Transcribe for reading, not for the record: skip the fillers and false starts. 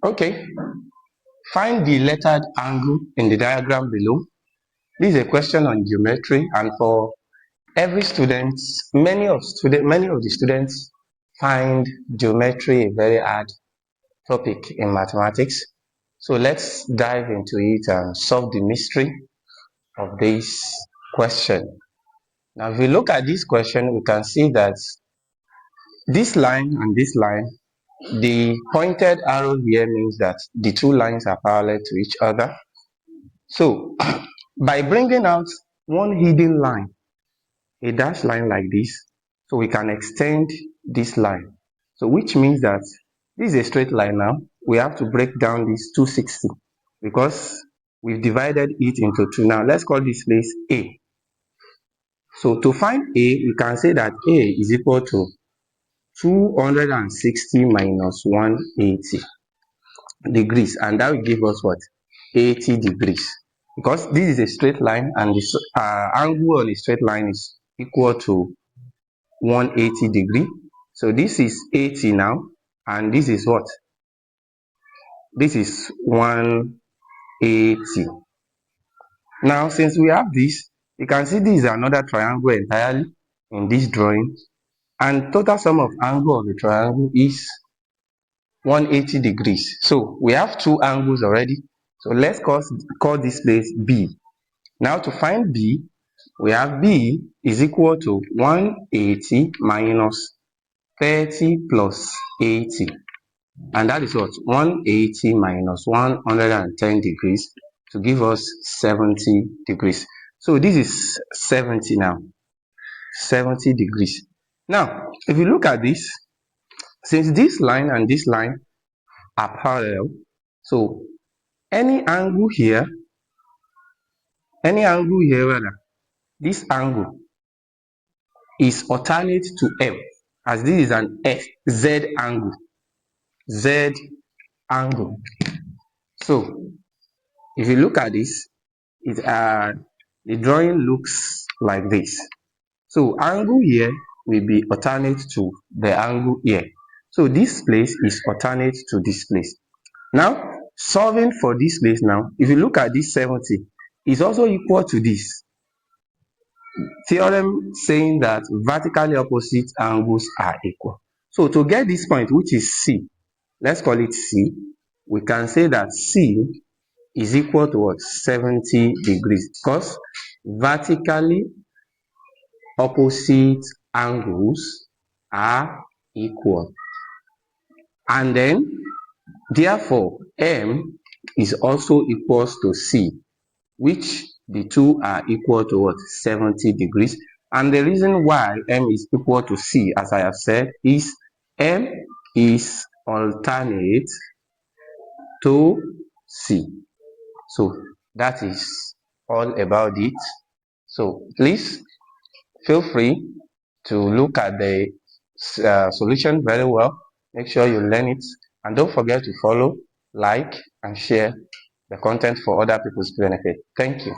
Okay, find the lettered angle in the diagram below. This is a question on geometry, and for every student, many of the students find geometry a very hard topic in mathematics. So let's dive into it and solve the mystery of this question. Now, if we look at this question, we can see that this line and this line, the pointed arrow here means that the two lines are parallel to each other. So, by bringing out one hidden line, a dashed line like this, so we can extend this line. So, which means that this is a straight line now. We have to break down this 260 because we've divided it into two. Now, let's call this place A. So, to find A, we can say that A is equal to 260 minus 180 degrees, and that will give us what? 80 degrees, because this is a straight line and the angle on a straight line is equal to 180 degree. So this is 80 now, and this is what? This is 180. Now, since we have this, you can see this is another triangle entirely in this drawing, and total sum of angle of the triangle is 180 degrees. So we have two angles already. So let's call this place B. Now, to find B, we have B is equal to 180 minus 30 plus 80. And that is what? 180 minus 110 degrees to give us 70 degrees. So this is 70 now. 70 degrees. Now, if you look at this, since this line and this line are parallel, so any angle here rather, this angle is alternate to M, as this is an Z angle. So if you look at this, the drawing looks like this. So angle here will be alternate to the angle here. So this place is alternate to this place. Now, solving for this place now, if you look at this 70, is also equal to this. Theorem saying that vertically opposite angles are equal. So to get this point, which is C, let's call it C, we can say that C is equal to what? 70 degrees, because vertically opposite angles are equal. And then, therefore, M is also equals to C, which the two are equal to what? 70 degrees. And the reason why M is equal to C, as I have said, is M is alternate to C. So that is all about it. So please feel free to look at the solution very well. Make sure you learn it, and don't forget to follow, like, and share the content for other people's benefit. Thank you.